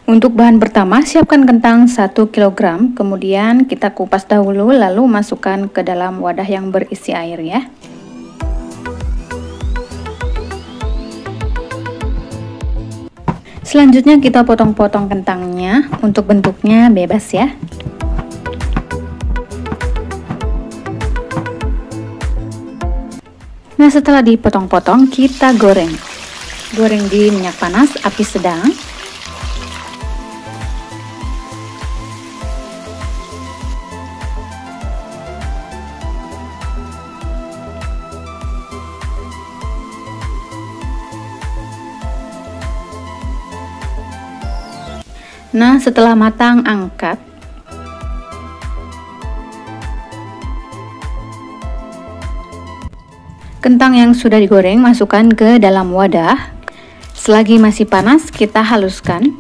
Untuk bahan pertama, siapkan kentang 1 kg, kemudian kita kupas dahulu lalu masukkan ke dalam wadah yang berisi air ya. Selanjutnya kita potong-potong kentangnya, untuk bentuknya bebas ya. Nah, setelah dipotong-potong kita goreng. Goreng di minyak panas, api sedang. Nah, setelah matang, angkat. Kentang yang sudah digoreng masukkan ke dalam wadah. Selagi masih panas, kita haluskan.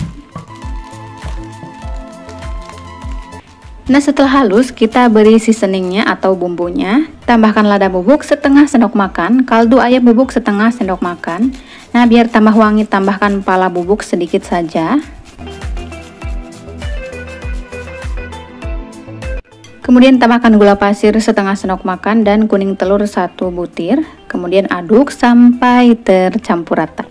Nah, setelah halus, kita beri seasoningnya atau bumbunya. Tambahkan lada bubuk setengah sendok makan, kaldu ayam bubuk setengah sendok makan. Nah, biar tambah wangi, tambahkan pala bubuk sedikit saja. Kemudian tambahkan gula pasir setengah sendok makan dan kuning telur 1 butir. Kemudian aduk sampai tercampur rata.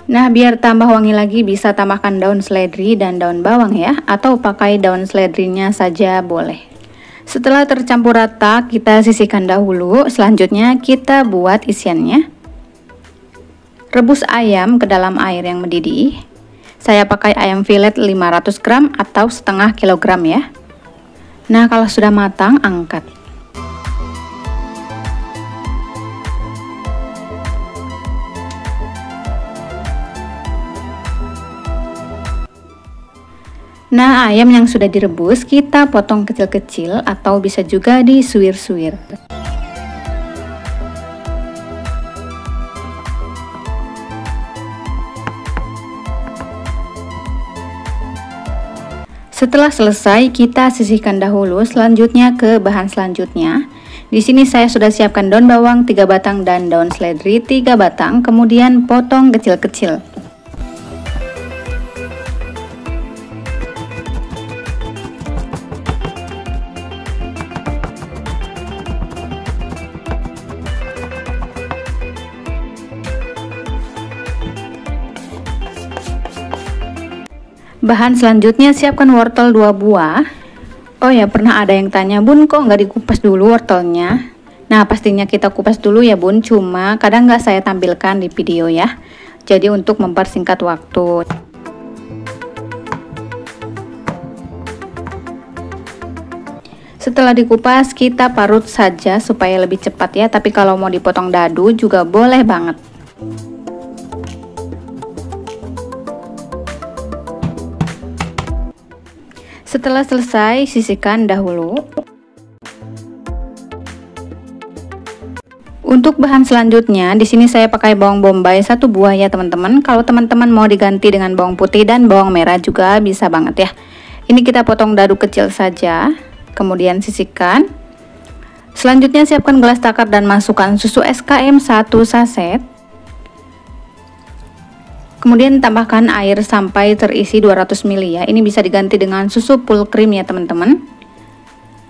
Nah, biar tambah wangi lagi bisa tambahkan daun seledri dan daun bawang ya, atau pakai daun seledrinya saja boleh. Setelah tercampur rata, kita sisihkan dahulu. Selanjutnya kita buat isiannya. Rebus ayam ke dalam air yang mendidih. Saya pakai ayam filet 500 gram atau setengah kilogram ya. Nah, kalau sudah matang, angkat. Nah, ayam yang sudah direbus kita potong kecil-kecil atau bisa juga disuir-suir. Setelah selesai, kita sisihkan dahulu. Selanjutnya ke bahan selanjutnya. Di sini saya sudah siapkan daun bawang 3 batang dan daun seledri 3 batang, kemudian potong kecil-kecil. Bahan selanjutnya, siapkan wortel 2 buah. Oh ya, pernah ada yang tanya, Bun, kok nggak dikupas dulu wortelnya? Nah, pastinya kita kupas dulu ya Bun, cuma kadang nggak saya tampilkan di video ya. Jadi untuk mempersingkat waktu. Setelah dikupas, kita parut saja supaya lebih cepat ya, tapi kalau mau dipotong dadu juga boleh banget. Setelah selesai, sisihkan dahulu. Untuk bahan selanjutnya, di sini saya pakai bawang bombay 1 buah ya teman-teman. Kalau teman-teman mau diganti dengan bawang putih dan bawang merah juga bisa banget ya. Ini kita potong dadu kecil saja, kemudian sisihkan. Selanjutnya siapkan gelas takar dan masukkan susu SKM 1 saset. Kemudian tambahkan air sampai terisi 200 ml ya. Ini bisa diganti dengan susu full cream ya teman-teman.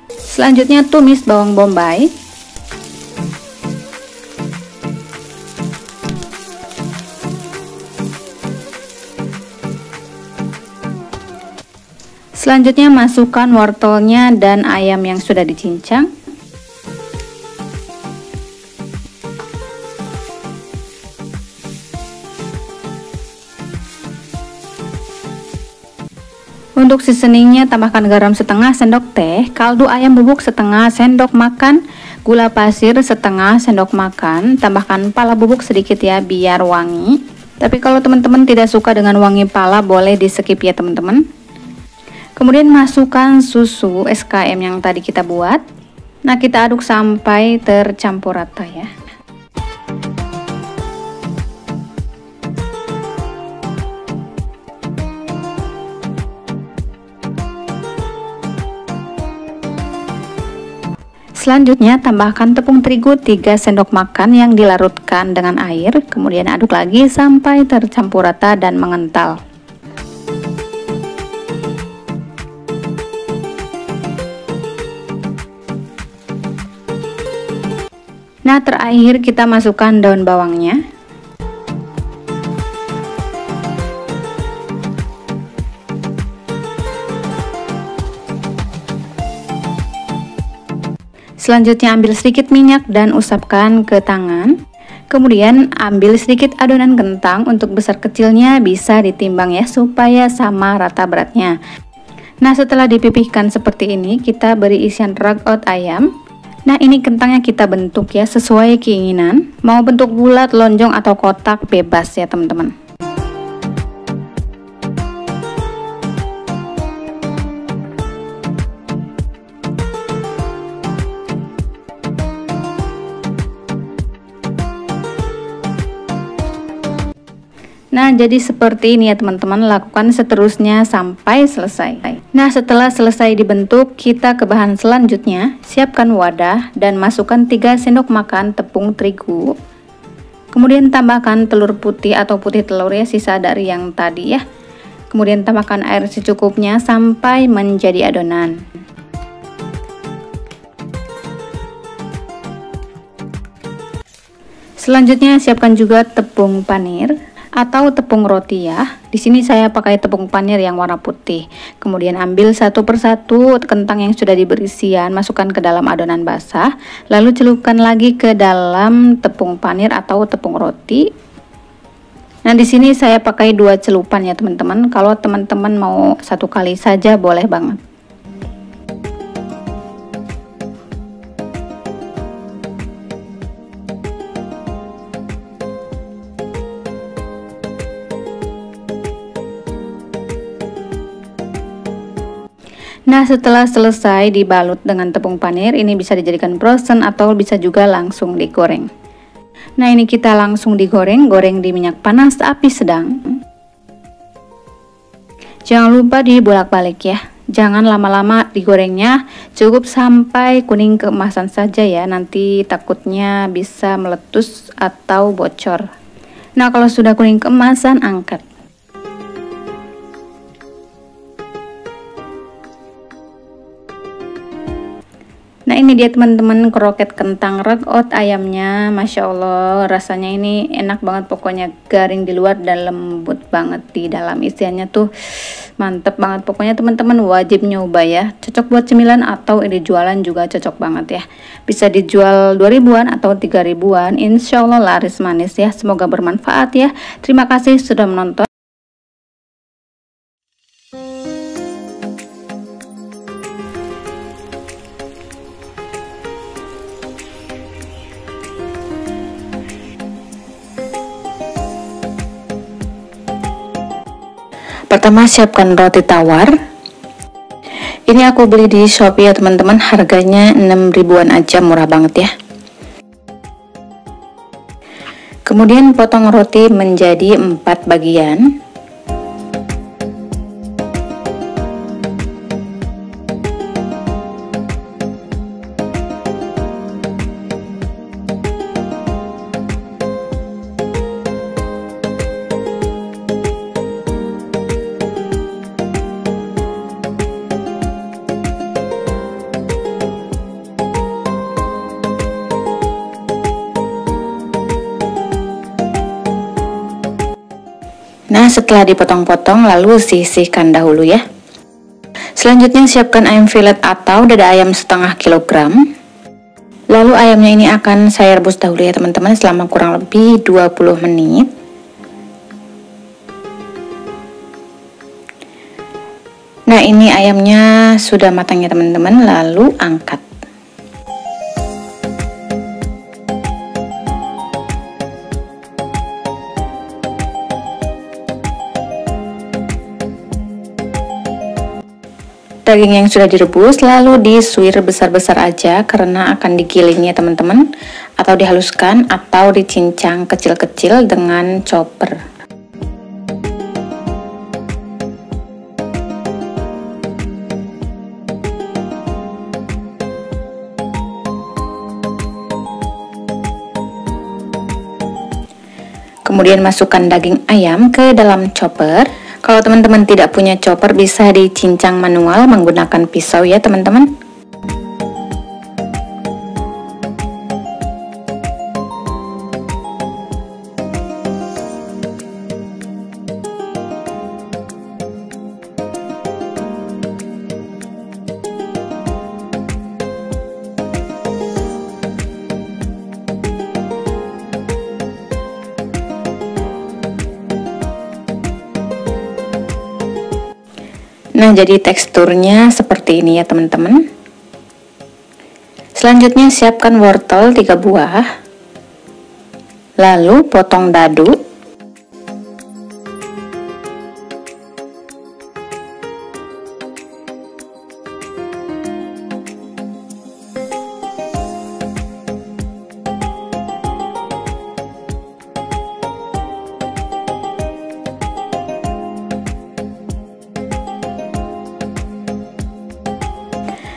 Selanjutnya tumis bawang bombay. Selanjutnya masukkan wortelnya dan ayam yang sudah dicincang. Untuk seasoningnya, tambahkan garam setengah sendok teh, kaldu ayam bubuk setengah sendok makan, gula pasir setengah sendok makan, tambahkan pala bubuk sedikit ya biar wangi. Tapi kalau teman-teman tidak suka dengan wangi pala, boleh di skip ya teman-teman. Kemudian masukkan susu SKM yang tadi kita buat. Nah, kita aduk sampai tercampur rata ya. Selanjutnya tambahkan tepung terigu 3 sendok makan yang dilarutkan dengan air, kemudian aduk lagi sampai tercampur rata dan mengental. Nah, terakhir kita masukkan daun bawangnya. Selanjutnya ambil sedikit minyak dan usapkan ke tangan. Kemudian ambil sedikit adonan kentang, untuk besar kecilnya bisa ditimbang ya supaya sama rata beratnya. Nah, setelah dipipihkan seperti ini, kita beri isian ragout ayam. Nah, ini kentangnya kita bentuk ya sesuai keinginan. Mau bentuk bulat, lonjong atau kotak bebas ya teman-teman. Nah, jadi seperti ini ya teman-teman, lakukan seterusnya sampai selesai. Nah, setelah selesai dibentuk, kita ke bahan selanjutnya. Siapkan wadah dan masukkan 3 sendok makan tepung terigu. Kemudian tambahkan telur putih atau putih telur ya, sisa dari yang tadi ya. Kemudian tambahkan air secukupnya sampai menjadi adonan. Selanjutnya siapkan juga tepung panir atau tepung roti ya. Di sini saya pakai tepung panir yang warna putih. Kemudian ambil satu persatu kentang yang sudah diberi isian, masukkan ke dalam adonan basah, lalu celupkan lagi ke dalam tepung panir atau tepung roti. Nah, di sini saya pakai 2 celupan ya teman-teman. Kalau teman-teman mau 1 kali saja boleh banget. Nah, setelah selesai dibalut dengan tepung panir, ini bisa dijadikan frozen atau bisa juga langsung digoreng. Nah, ini kita langsung digoreng, goreng di minyak panas api sedang. Jangan lupa dibolak-balik ya. Jangan lama-lama digorengnya, cukup sampai kuning keemasan saja ya. Nanti takutnya bisa meletus atau bocor. Nah, kalau sudah kuning keemasan, angkat. Nah, ini dia teman-teman kroket kentang ragout ayamnya. Masya Allah, rasanya ini enak banget, pokoknya garing di luar dan lembut banget di dalam. Isiannya tuh mantep banget, pokoknya teman-teman wajib nyoba ya. Cocok buat cemilan atau ini jualan juga cocok banget ya. Bisa dijual 2000-an atau 3000-an, insya Allah laris manis ya. Semoga bermanfaat ya. Terima kasih sudah menonton. Pertama, siapkan roti tawar. Ini aku beli di Shopee ya teman-teman, harganya 6.000-an aja, murah banget ya. Kemudian potong roti menjadi 4 bagian. Nah, setelah dipotong-potong lalu sisihkan dahulu ya. Selanjutnya siapkan ayam filet atau dada ayam setengah kilogram. Lalu ayamnya ini akan saya rebus dahulu ya teman-teman selama kurang lebih 20 menit. Nah, ini ayamnya sudah matang ya teman-teman, lalu angkat. daging yang sudah direbus lalu disuir besar-besar aja karena akan digiling ya teman-teman, atau dihaluskan atau dicincang kecil-kecil dengan chopper. Kemudian masukkan daging ayam ke dalam chopper. Kalau teman-teman tidak punya chopper, bisa dicincang manual menggunakan pisau ya teman-teman. Nah, jadi teksturnya seperti ini ya teman-teman. Selanjutnya siapkan wortel 3 buah. Lalu potong dadu.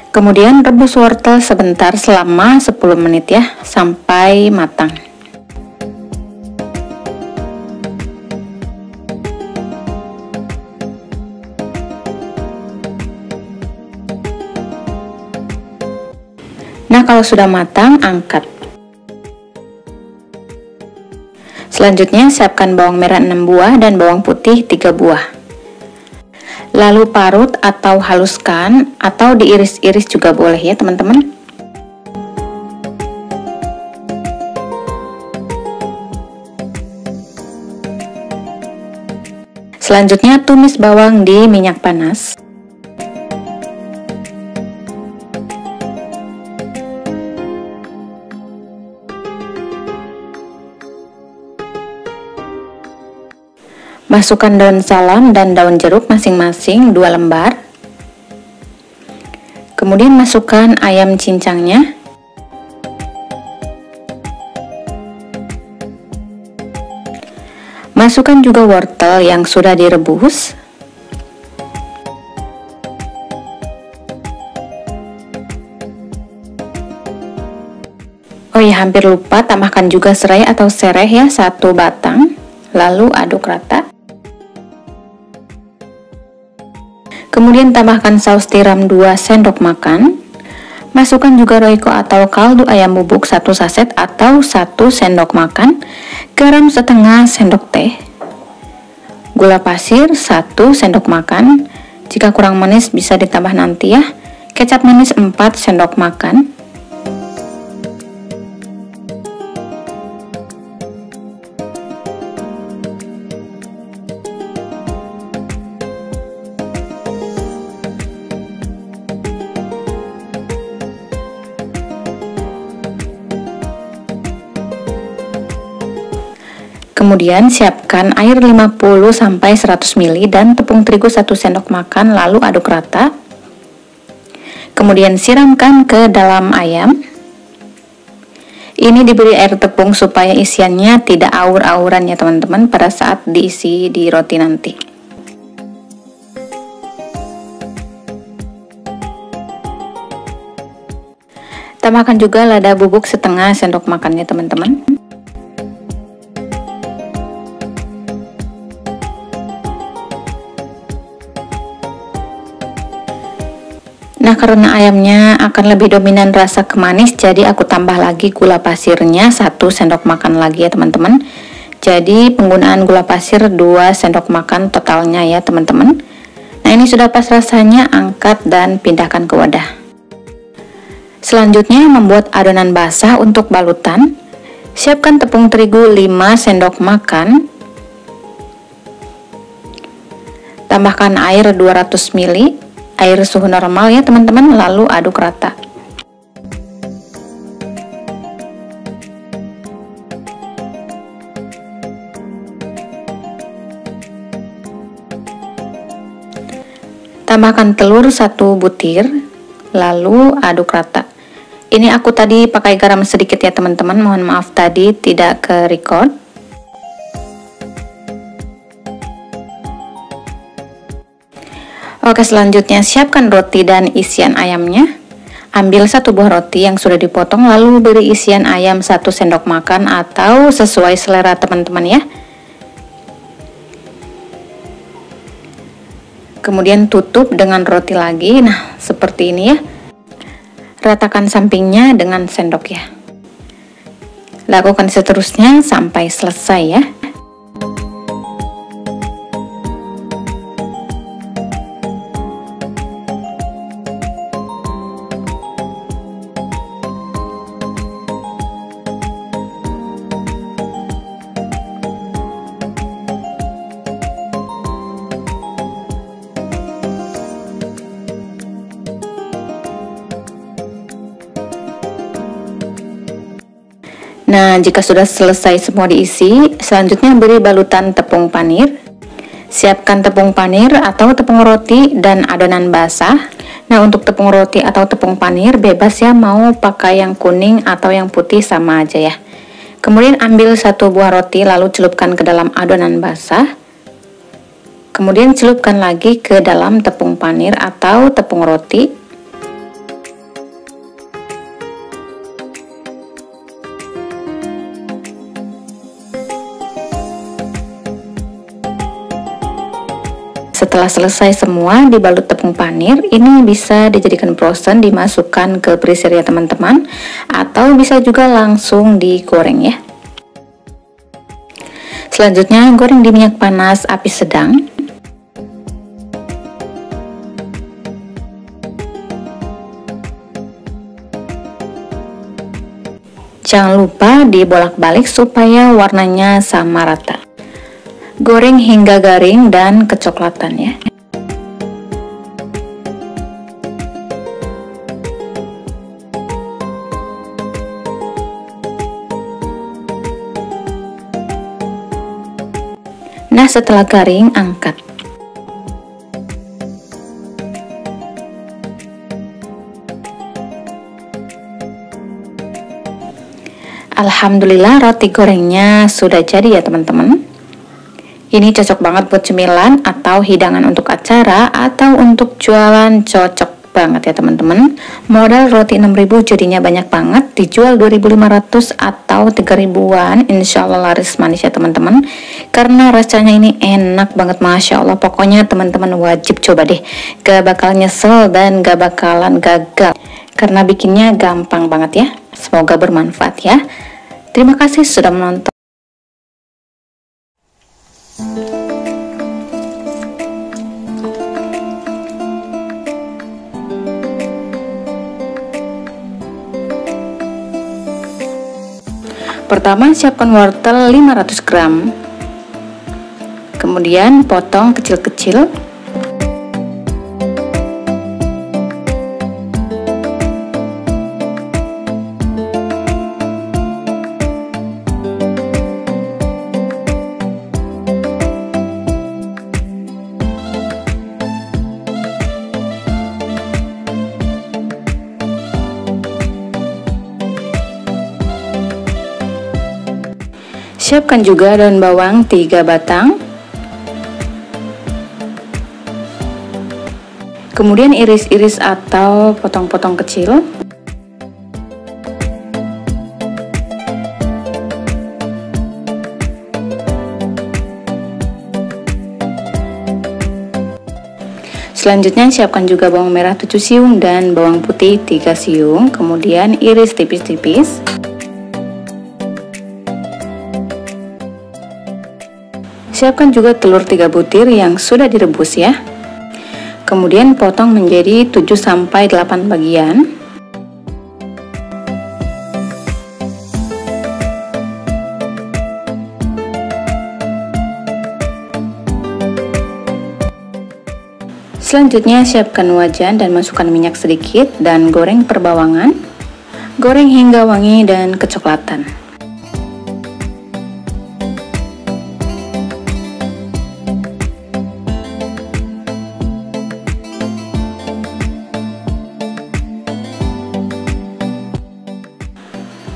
Kemudian rebus wortel sebentar selama 10 menit ya, sampai matang. Nah, kalau sudah matang, angkat. Selanjutnya siapkan bawang merah 6 buah dan bawang putih 3 buah. Lalu parut atau haluskan atau diiris-iris juga boleh ya teman-teman. Selanjutnya tumis bawang di minyak panas. Masukkan daun salam dan daun jeruk masing-masing 2 lembar. Kemudian masukkan ayam cincangnya. Masukkan juga wortel yang sudah direbus. Oh ya, hampir lupa, tambahkan juga serai atau sereh ya, 1 batang. Lalu aduk rata. Kemudian tambahkan saus tiram 2 sendok makan. Masukkan juga roiko atau kaldu ayam bubuk 1 saset atau 1 sendok makan. Garam setengah sendok teh. Gula pasir 1 sendok makan. Jika kurang manis bisa ditambah nanti ya. Kecap manis 4 sendok makan. Kemudian siapkan air 50-100 ml dan tepung terigu 1 sendok makan, lalu aduk rata. Kemudian siramkan ke dalam ayam. Ini diberi air tepung supaya isiannya tidak aur-auran ya teman-teman pada saat diisi di roti nanti. Tambahkan juga lada bubuk setengah sendok makan ya teman-teman. Nah, karena ayamnya akan lebih dominan rasa kemanis, jadi aku tambah lagi gula pasirnya 1 sendok makan lagi ya teman-teman. Jadi penggunaan gula pasir 2 sendok makan totalnya ya teman-teman. Nah, ini sudah pas rasanya, angkat dan pindahkan ke wadah. Selanjutnya membuat adonan basah untuk balutan. Siapkan tepung terigu 5 sendok makan. Tambahkan air 200 ml. Air suhu normal ya teman-teman, lalu aduk rata. Tambahkan telur 1 butir, lalu aduk rata. Ini aku tadi pakai garam sedikit ya teman-teman, mohon maaf tadi tidak ke record. Oke, selanjutnya siapkan roti dan isian ayamnya. Ambil 1 buah roti yang sudah dipotong, lalu beri isian ayam 1 sendok makan atau sesuai selera teman-teman ya. Kemudian tutup dengan roti lagi, nah seperti ini ya. Ratakan sampingnya dengan sendok ya. Lakukan seterusnya sampai selesai ya. Nah, jika sudah selesai semua diisi, selanjutnya beri balutan tepung panir. Siapkan tepung panir atau tepung roti dan adonan basah. Nah, untuk tepung roti atau tepung panir bebas ya, mau pakai yang kuning atau yang putih sama aja ya. Kemudian ambil 1 buah roti lalu celupkan ke dalam adonan basah. Kemudian celupkan lagi ke dalam tepung panir atau tepung roti. Setelah selesai semua dibalut tepung panir, ini bisa dijadikan frozen, dimasukkan ke freezer ya teman-teman, atau bisa juga langsung digoreng ya. Selanjutnya goreng di minyak panas api sedang. Jangan lupa dibolak-balik supaya warnanya sama rata. Goreng hingga garing dan kecoklatan ya. Nah, setelah garing, angkat. Alhamdulillah, roti gorengnya sudah jadi ya teman-teman. Ini cocok banget buat cemilan atau hidangan untuk acara atau untuk jualan, cocok banget ya teman-teman. Modal roti 6.000 jadinya banyak banget, dijual 2.500 atau 3.000-an, insya Allah laris manis ya teman-teman. Karena rasanya ini enak banget, Masya Allah. Pokoknya teman-teman wajib coba deh, gak bakal nyesel dan gak bakalan gagal, karena bikinnya gampang banget ya. Semoga bermanfaat ya. Terima kasih sudah menonton. Pertama, siapkan wortel 500 gram. Kemudian potong kecil-kecil. Siapkan juga daun bawang 3 batang. Kemudian iris-iris atau potong-potong kecil. Selanjutnya siapkan juga bawang merah 7 siung dan bawang putih 3 siung. Kemudian iris tipis-tipis. Siapkan juga telur 3 butir yang sudah direbus ya. Kemudian potong menjadi 7-8 bagian. Selanjutnya siapkan wajan dan masukkan minyak sedikit dan goreng perbawangan. Goreng hingga wangi dan kecoklatan.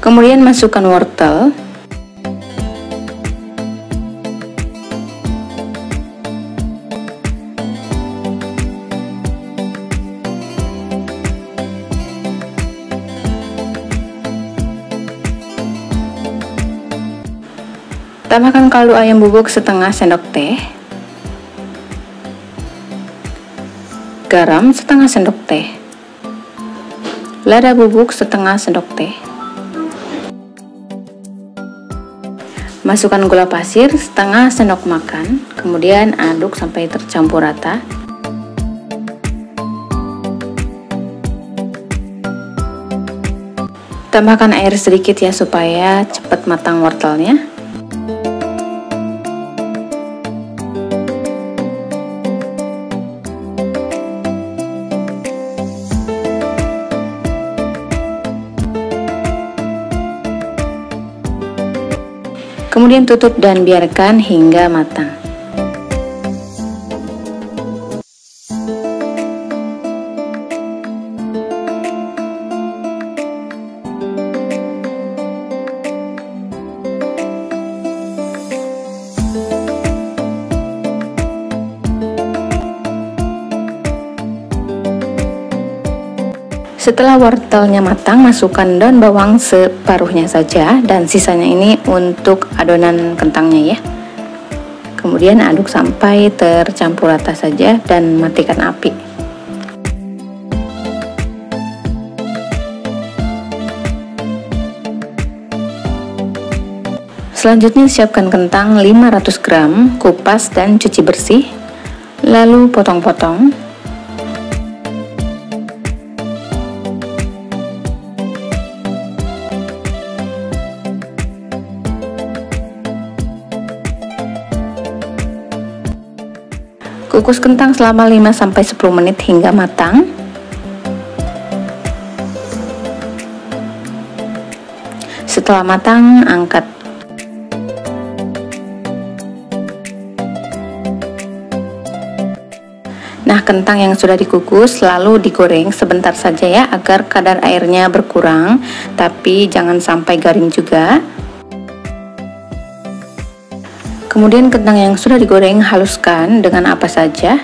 Kemudian masukkan wortel. Tambahkan kaldu ayam bubuk setengah sendok teh, garam setengah sendok teh, lada bubuk setengah sendok teh. Masukkan gula pasir setengah sendok makan, kemudian aduk sampai tercampur rata. Tambahkan air sedikit ya supaya cepat matang wortelnya. Kemudian tutup dan biarkan hingga matang. Setelah wortelnya matang, masukkan daun bawang separuhnya saja dan sisanya ini untuk adonan kentangnya ya. Kemudian aduk sampai tercampur rata saja dan matikan api. Selanjutnya siapkan kentang 500 gram, kupas dan cuci bersih, lalu potong-potong. Kukus kentang selama 5-10 menit hingga matang. Setelah matang, angkat. Nah, kentang yang sudah dikukus lalu digoreng sebentar saja ya, agar kadar airnya berkurang, tapi jangan sampai garing juga. Kemudian kentang yang sudah digoreng haluskan dengan apa saja.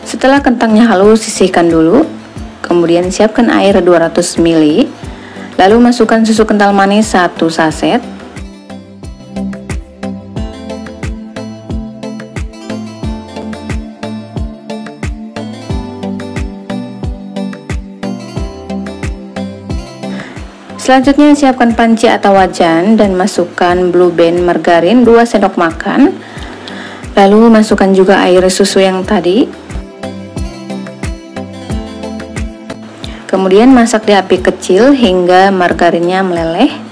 Setelah kentangnya halus, sisihkan dulu. Kemudian siapkan air 200 ml. Lalu masukkan susu kental manis 1 saset. Selanjutnya siapkan panci atau wajan dan masukkan Blue Band margarin 2 sendok makan. Lalu masukkan juga air susu yang tadi. Kemudian masak di api kecil hingga margarinnya meleleh.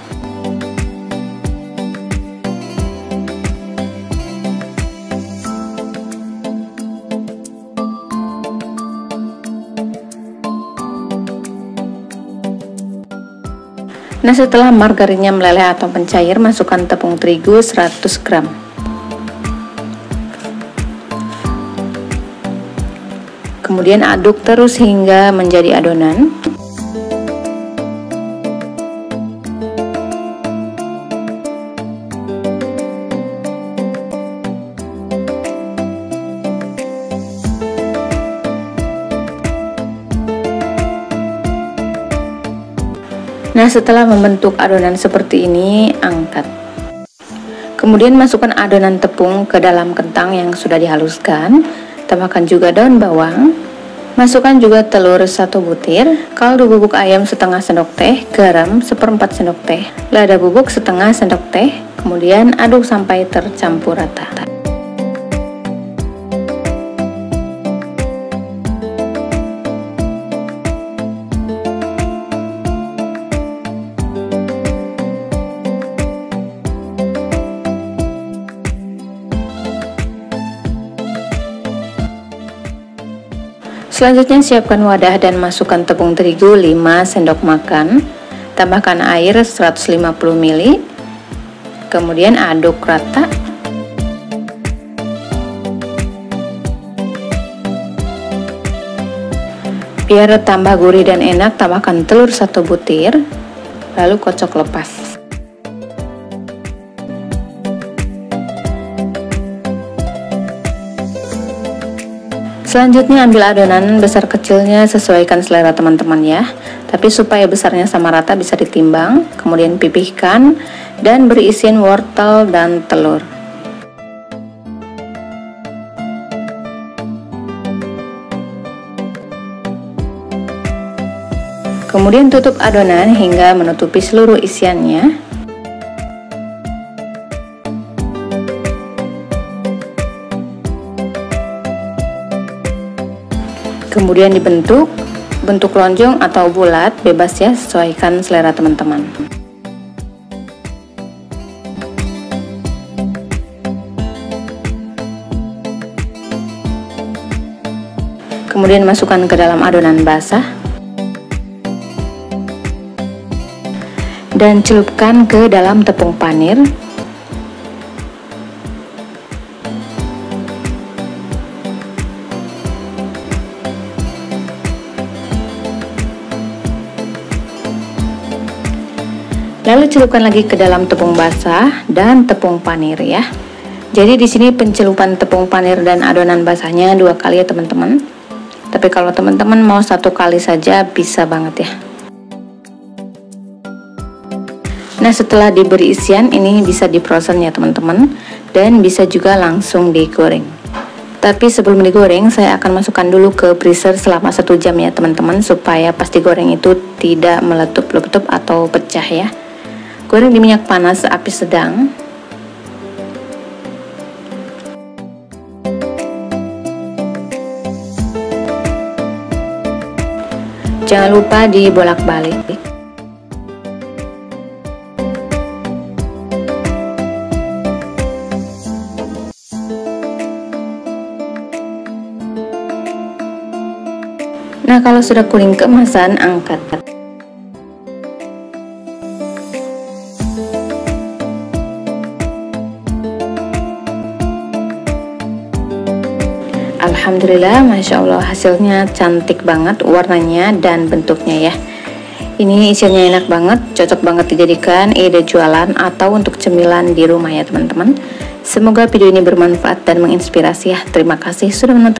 Nah, setelah margarinnya meleleh atau mencair, masukkan tepung terigu 100 gram. Kemudian aduk terus hingga menjadi adonan. Nah, setelah membentuk adonan seperti ini, angkat. Kemudian masukkan adonan tepung ke dalam kentang yang sudah dihaluskan. Tambahkan juga daun bawang. Masukkan juga telur 1 butir, kaldu bubuk ayam setengah sendok teh, garam 1/4 sendok teh, lada bubuk setengah sendok teh. Kemudian aduk sampai tercampur rata. Selanjutnya siapkan wadah dan masukkan tepung terigu 5 sendok makan. Tambahkan air 150 ml. Kemudian aduk rata. Biar tambah gurih dan enak, tambahkan telur 1 butir, lalu kocok lepas. Selanjutnya ambil adonan besar kecilnya, sesuaikan selera teman-teman ya. Tapi supaya besarnya sama rata bisa ditimbang, kemudian pipihkan dan beri isian wortel dan telur. Kemudian tutup adonan hingga menutupi seluruh isiannya. Kemudian dibentuk bentuk lonjong atau bulat, bebas ya, sesuaikan selera teman-teman. Kemudian masukkan ke dalam adonan basah dan celupkan ke dalam tepung panir. Lalu celupkan lagi ke dalam tepung basah dan tepung panir ya. Jadi di sini pencelupan tepung panir dan adonan basahnya 2 kali ya teman-teman. Tapi kalau teman-teman mau 1 kali saja bisa banget ya. Nah, setelah diberi isian ini bisa diproses ya teman-teman, dan bisa juga langsung digoreng. Tapi sebelum digoreng saya akan masukkan dulu ke freezer selama 1 jam ya teman-teman, supaya pas digoreng itu tidak meletup-letup atau pecah ya. Goreng di minyak panas api sedang. Jangan lupa dibolak-balik. Nah, kalau sudah kuning keemasan, angkat. Alhamdulillah, Masya Allah, hasilnya cantik banget warnanya dan bentuknya ya. Ini isiannya enak banget, cocok banget dijadikan ide jualan atau untuk cemilan di rumah ya teman-teman. Semoga video ini bermanfaat dan menginspirasi ya. Terima kasih sudah menonton.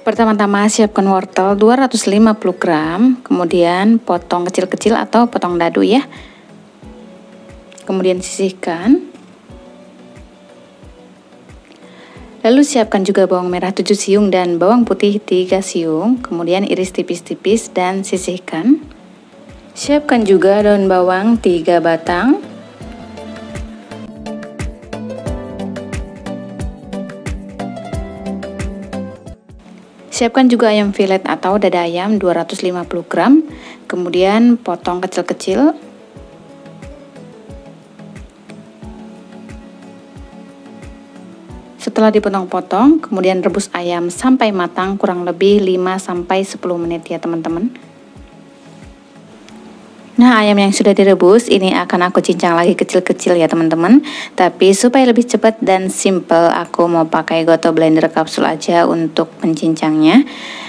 Pertama-tama siapkan wortel 250 gram, kemudian potong kecil-kecil atau potong dadu ya. Kemudian sisihkan. Lalu siapkan juga bawang merah 7 siung dan bawang putih 3 siung, kemudian iris tipis-tipis dan sisihkan. Siapkan juga daun bawang 3 batang. Siapkan juga ayam filet atau dada ayam 250 gram, kemudian potong kecil-kecil. Setelah dipotong-potong, kemudian rebus ayam sampai matang kurang lebih 5-10 menit ya teman-teman. Nah, ayam yang sudah direbus ini akan aku cincang lagi kecil-kecil ya teman-teman. Tapi supaya lebih cepat dan simple, aku mau pakai Goto blender kapsul aja untuk mencincangnya.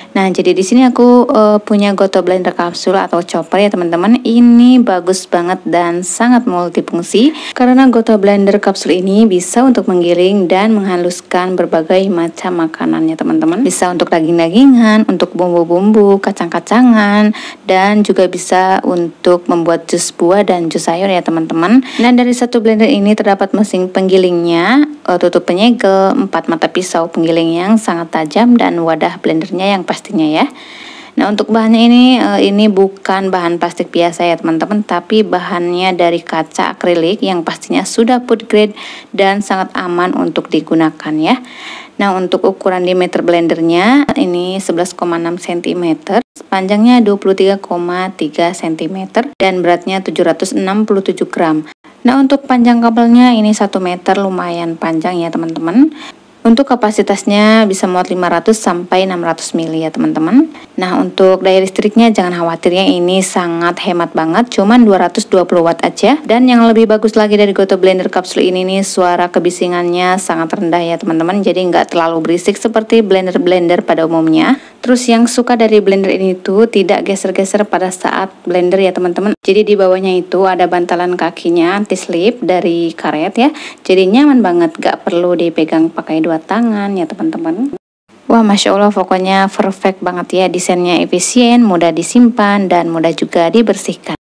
Nah, jadi di sini aku punya Goto blender kapsul atau chopper ya teman-teman. Ini bagus banget dan sangat multifungsi karena Goto blender kapsul ini bisa untuk menggiling dan menghaluskan berbagai macam makanan ya teman-teman. Bisa untuk daging-dagingan, untuk bumbu-bumbu, kacang-kacangan, dan juga bisa untuk membuat jus buah dan jus sayur ya teman-teman. Nah, dari satu blender ini terdapat mesin penggilingnya, tutup penyegel, 4 mata pisau penggiling yang sangat tajam, dan wadah blendernya yang pastinya ya. Nah, untuk bahannya ini bukan bahan plastik biasa ya teman-teman, tapi bahannya dari kaca akrilik yang pastinya sudah food grade dan sangat aman untuk digunakan ya. Nah, untuk ukuran diameter blendernya ini 11,6 cm, panjangnya 23,3 cm, dan beratnya 767 gram. Nah, untuk panjang kabelnya ini 1 meter, lumayan panjang ya teman-teman. Untuk kapasitasnya bisa muat 500 sampai 600 mili ya teman-teman. Nah, untuk daya listriknya jangan khawatir ya, ini sangat hemat banget, cuman 220 watt aja. Dan yang lebih bagus lagi dari Goto blender kapsul ini nih, suara kebisingannya sangat rendah ya teman-teman. Jadi nggak terlalu berisik seperti blender-blender pada umumnya. Terus yang suka dari blender ini tuh tidak geser-geser pada saat blender ya teman-teman. Jadi di bawahnya itu ada bantalan kakinya anti slip dari karet ya. Jadi nyaman banget, gak perlu dipegang pakai 2 tangan ya teman-teman. Wah, Masya Allah, pokoknya perfect banget ya. Desainnya efisien, mudah disimpan, dan mudah juga dibersihkan.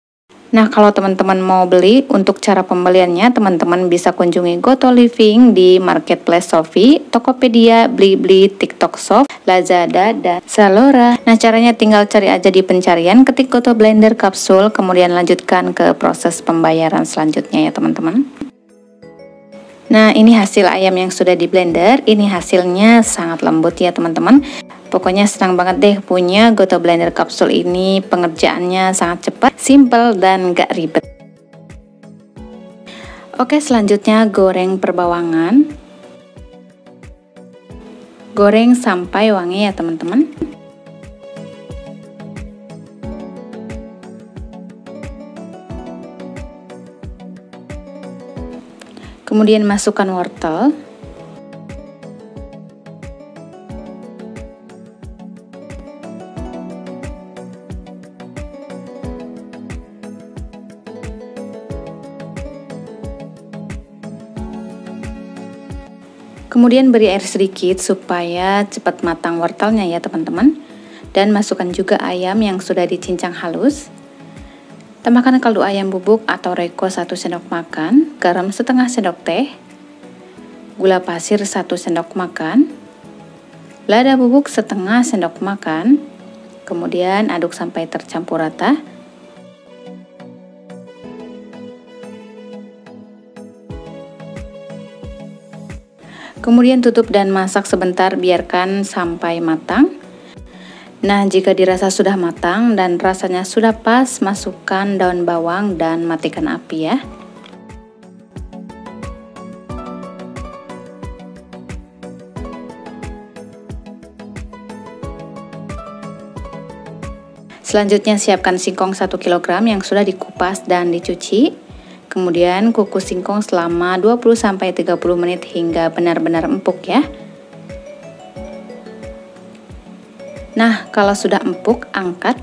Nah, kalau teman-teman mau beli, untuk cara pembeliannya teman-teman bisa kunjungi Goto Living di Marketplace Shopee, Tokopedia, Blibli, TikTok Shop, Lazada, dan Zalora. Nah, caranya tinggal cari aja di pencarian, ketik Goto blender kapsul, kemudian lanjutkan ke proses pembayaran selanjutnya ya teman-teman. Nah, ini hasil ayam yang sudah di blender. Ini hasilnya sangat lembut ya teman-teman. Pokoknya senang banget deh punya Goto blender kapsul ini. Pengerjaannya sangat cepat, simple, dan gak ribet. Oke, selanjutnya goreng perbawangan. Goreng sampai wangi ya teman-teman. Kemudian masukkan wortel. Kemudian beri air sedikit supaya cepat matang wortelnya ya teman-teman. Dan masukkan juga ayam yang sudah dicincang halus. Tambahkan kaldu ayam bubuk atau reko 1 sendok makan, garam setengah sendok teh, gula pasir 1 sendok makan, lada bubuk setengah sendok makan, kemudian aduk sampai tercampur rata. Kemudian tutup dan masak sebentar, biarkan sampai matang. Nah, jika dirasa sudah matang dan rasanya sudah pas, masukkan daun bawang dan matikan api ya. Selanjutnya siapkan singkong 1 kg yang sudah dikupas dan dicuci. Kemudian kukus singkong selama 20-30 menit hingga benar-benar empuk ya. Nah, kalau sudah empuk, angkat.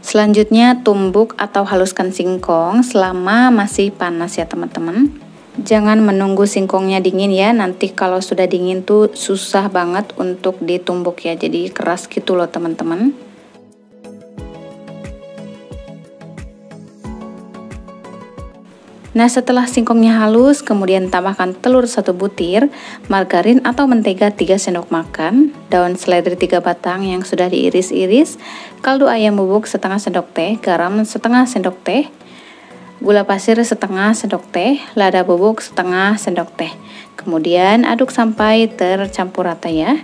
Selanjutnya tumbuk atau haluskan singkong selama masih panas ya teman-teman. Jangan menunggu singkongnya dingin ya, nanti kalau sudah dingin tuh susah banget untuk ditumbuk ya, jadi keras gitu loh teman-teman. Nah, setelah singkongnya halus, kemudian tambahkan telur 1 butir, margarin atau mentega 3 sendok makan, daun seledri 3 batang yang sudah diiris-iris, kaldu ayam bubuk setengah sendok teh, garam setengah sendok teh, gula pasir setengah sendok teh, lada bubuk setengah sendok teh. Kemudian aduk sampai tercampur rata ya.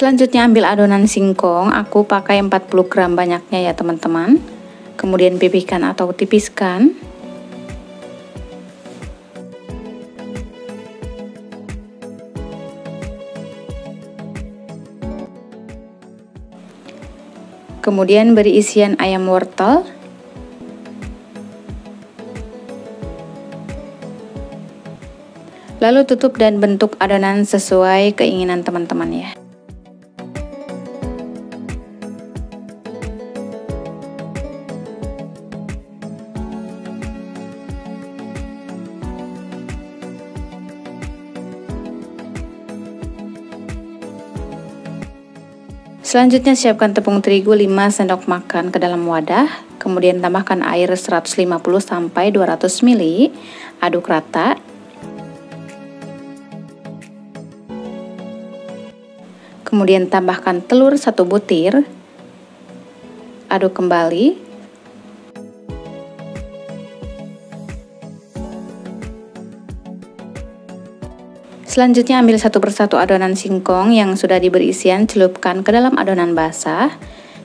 Selanjutnya ambil adonan singkong, aku pakai 40 gram banyaknya ya teman-teman. Kemudian pipihkan atau tipiskan. Kemudian beri isian ayam wortel. Lalu tutup dan bentuk adonan sesuai keinginan teman-teman ya. Selanjutnya siapkan tepung terigu 5 sendok makan ke dalam wadah, kemudian tambahkan air 150 sampai 200 ml, aduk rata. Kemudian tambahkan telur 1 butir, aduk kembali. Selanjutnya ambil satu persatu adonan singkong yang sudah diberi isian, celupkan ke dalam adonan basah,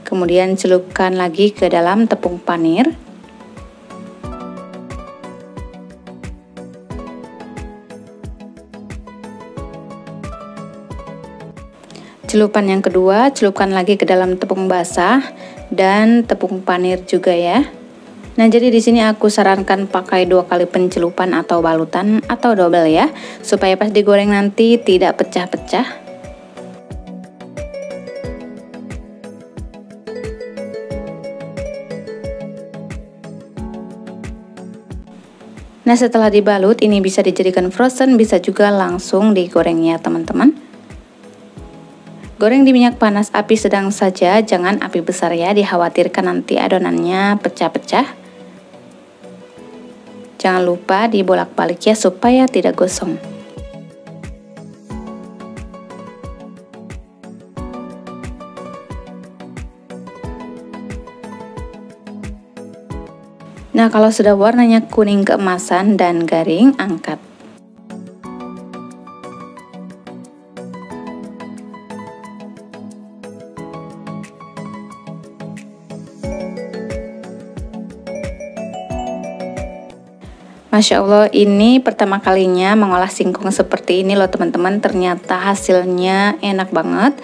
kemudian celupkan lagi ke dalam tepung panir. Celupan yang kedua, celupkan lagi ke dalam tepung basah dan tepung panir juga ya. Nah, jadi di sini aku sarankan pakai 2 kali pencelupan atau balutan atau double ya, supaya pas digoreng nanti tidak pecah-pecah. Nah, setelah dibalut ini bisa dijadikan frozen, bisa juga langsung digoreng ya teman-teman. Goreng di minyak panas api sedang saja, jangan api besar ya, dikhawatirkan nanti adonannya pecah-pecah. Jangan lupa dibolak-balik ya supaya tidak gosong. Nah, kalau sudah warnanya kuning keemasan dan garing, angkat. Masya Allah, ini pertama kalinya mengolah singkong seperti ini loh teman-teman. Ternyata hasilnya enak banget,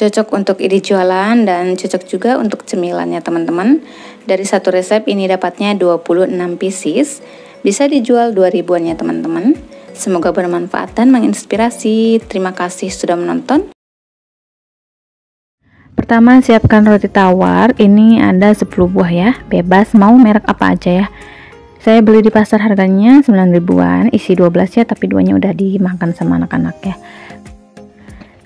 cocok untuk ide jualan dan cocok juga untuk cemilannya teman-teman. Dari satu resep ini dapatnya 26 pieces, bisa dijual 2.000-an ya teman-teman. Semoga bermanfaat dan menginspirasi. Terima kasih sudah menonton. Pertama, siapkan roti tawar. Ini ada 10 buah ya, bebas mau merek apa aja ya. Saya beli di pasar harganya 9 ribuan, isi 12 ya, tapi 2-nya udah dimakan sama anak-anak ya.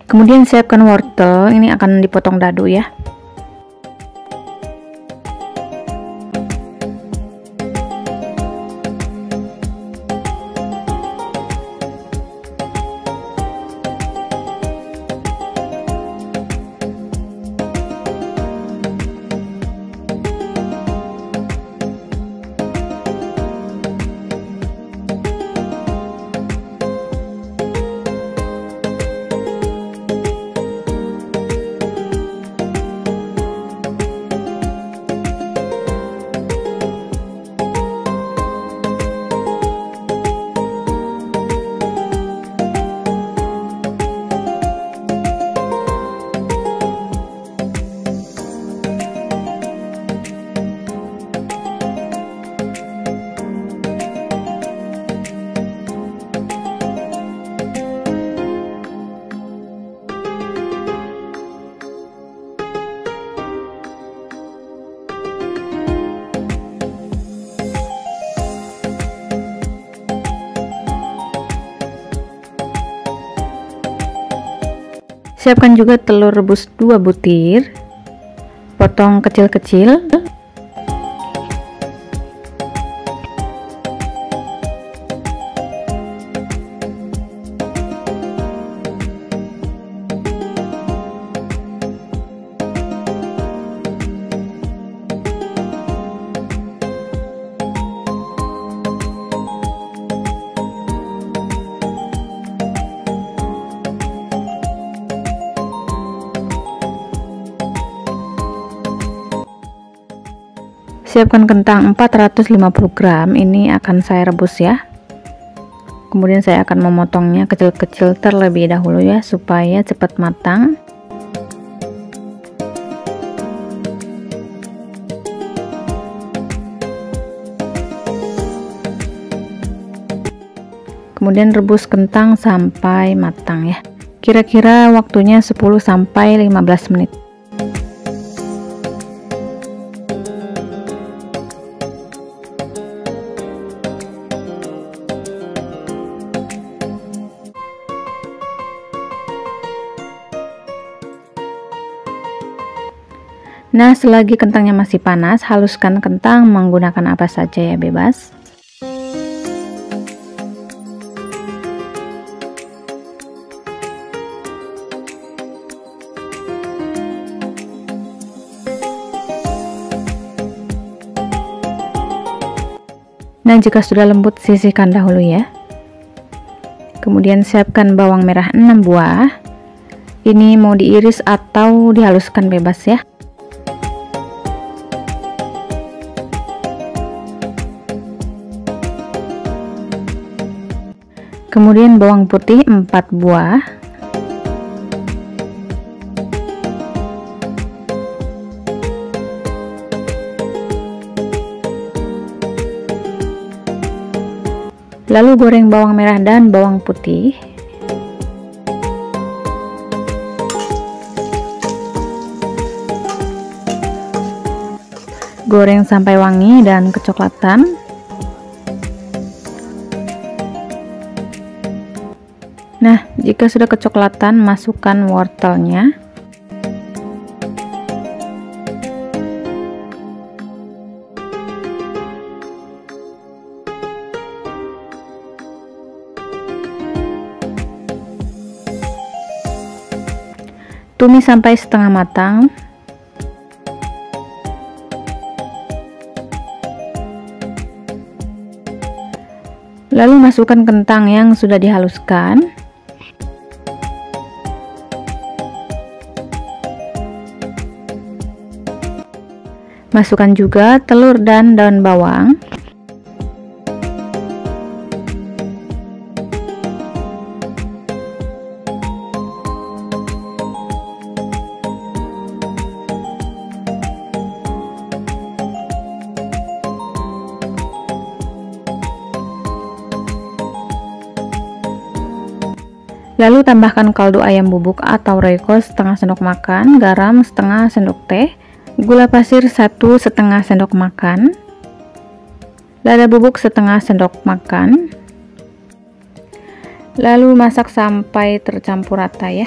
Kemudian siapkan wortel, ini akan dipotong dadu ya. Siapkan juga telur rebus 2 butir, potong kecil-kecil. Siapkan kentang 450 gram, ini akan saya rebus ya. Kemudian saya akan memotongnya kecil-kecil terlebih dahulu ya, supaya cepat matang. Kemudian rebus kentang sampai matang ya. Kira-kira waktunya 10-15 menit. Nah, selagi kentangnya masih panas, haluskan kentang menggunakan apa saja ya, bebas. Nah, jika sudah lembut, sisihkan dahulu ya. Kemudian siapkan bawang merah 6 buah. Ini mau diiris atau dihaluskan bebas ya. Kemudian bawang putih 4 buah. Lalu goreng bawang merah dan bawang putih. Goreng sampai wangi dan kecoklatan. Nah, jika sudah kecoklatan, masukkan wortelnya. Tumis sampai setengah matang. Lalu masukkan kentang yang sudah dihaluskan. Masukkan juga telur dan daun bawang. Lalu tambahkan kaldu ayam bubuk atau royco setengah sendok makan, garam setengah sendok teh, gula pasir 1,5 sendok makan, lada bubuk setengah sendok makan. Lalu masak sampai tercampur rata ya.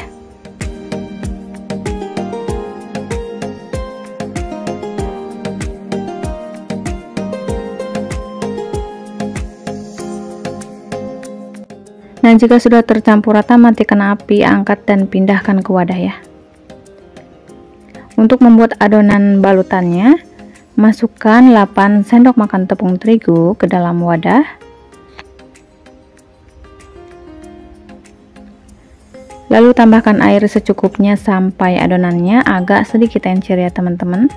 Nah, jika sudah tercampur rata, matikan api, angkat dan pindahkan ke wadah ya. Untuk membuat adonan balutannya, masukkan 8 sendok makan tepung terigu ke dalam wadah. Lalu tambahkan air secukupnya sampai adonannya agak sedikit encer ya teman-teman.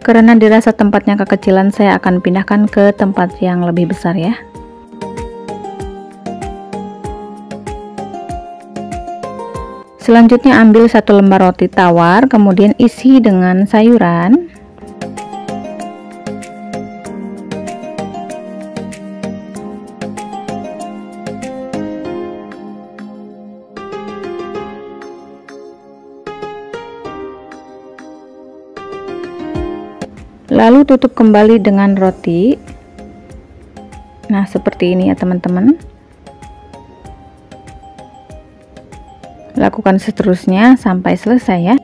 Karena dirasa tempatnya kekecilan, saya akan pindahkan ke tempat yang lebih besar ya. Selanjutnya ambil 1 lembar roti tawar, kemudian isi dengan sayuran. Lalu tutup kembali dengan roti. Nah, seperti ini ya teman-teman. Lakukan seterusnya sampai selesai ya.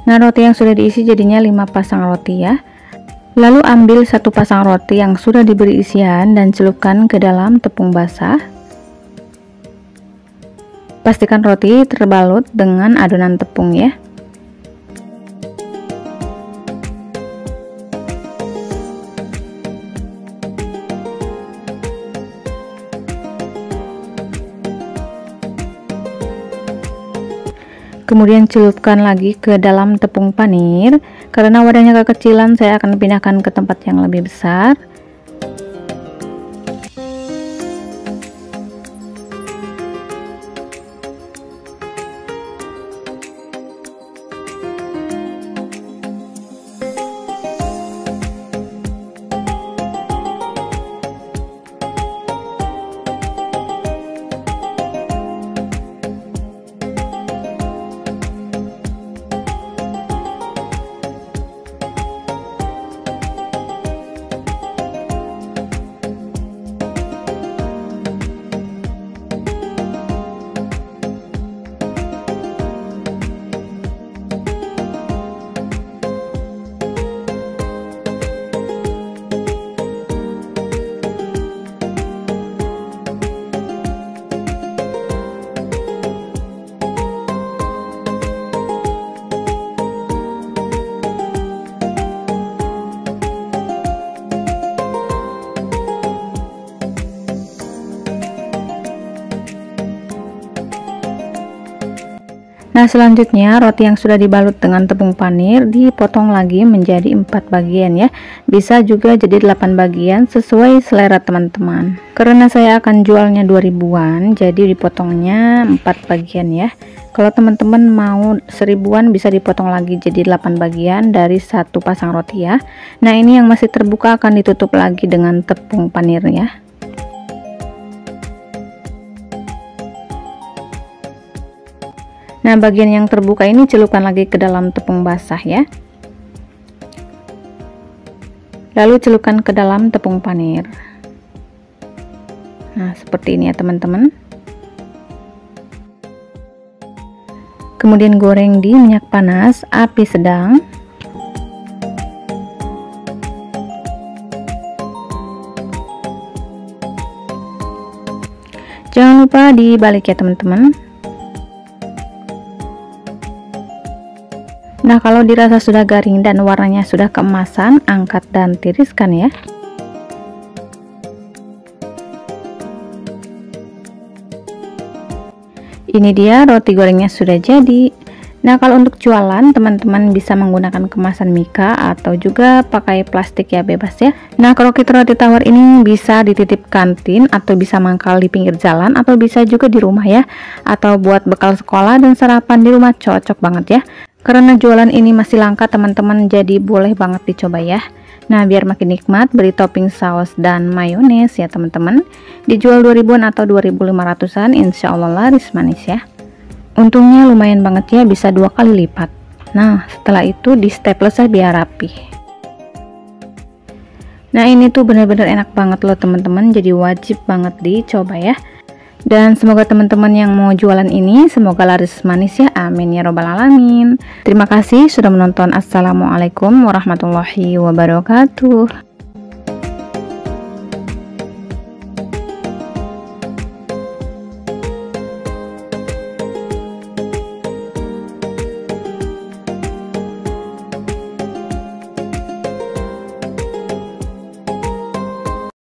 Nah, roti yang sudah diisi jadinya 5 pasang roti ya. Lalu ambil 1 pasang roti yang sudah diberi isian dan celupkan ke dalam tepung basah. Pastikan roti terbalut dengan adonan tepung ya. Kemudian celupkan lagi ke dalam tepung panir. Karena wadahnya kekecilan, saya akan pindahkan ke tempat yang lebih besar. Nah, selanjutnya roti yang sudah dibalut dengan tepung panir dipotong lagi menjadi 4 bagian ya. Bisa juga jadi 8 bagian sesuai selera teman-teman. Karena saya akan jualnya 2000-an, jadi dipotongnya 4 bagian ya. Kalau teman-teman mau 1000-an bisa dipotong lagi jadi 8 bagian dari 1 pasang roti ya. Nah, ini yang masih terbuka akan ditutup lagi dengan tepung panir ya. Nah, bagian yang terbuka ini celupkan lagi ke dalam tepung basah ya. Lalu celupkan ke dalam tepung panir. Nah, seperti ini ya teman-teman. Kemudian goreng di minyak panas, api sedang. Jangan lupa dibalik ya teman-teman. Nah, kalau dirasa sudah garing dan warnanya sudah keemasan, angkat dan tiriskan ya. Ini dia roti gorengnya sudah jadi. Nah, kalau untuk jualan teman-teman bisa menggunakan kemasan mika atau juga pakai plastik ya, bebas ya. Nah, krokit roti tawar ini bisa dititip kantin atau bisa mangkal di pinggir jalan atau bisa juga di rumah ya. Atau buat bekal sekolah dan sarapan di rumah cocok banget ya. Karena jualan ini masih langka teman-teman, jadi boleh banget dicoba ya. Nah, biar makin nikmat beri topping saus dan mayones ya teman-teman. Dijual 2000-an atau 2500-an, insya Allah laris manis ya. Untungnya lumayan banget ya, bisa 2 kali lipat. Nah, setelah itu di staples biar rapi. Nah, ini tuh bener-bener enak banget loh teman-teman, jadi wajib banget dicoba ya. Dan semoga teman-teman yang mau jualan ini semoga laris manis ya, amin ya robbal alamin. Terima kasih sudah menonton. Assalamualaikum warahmatullahi wabarakatuh.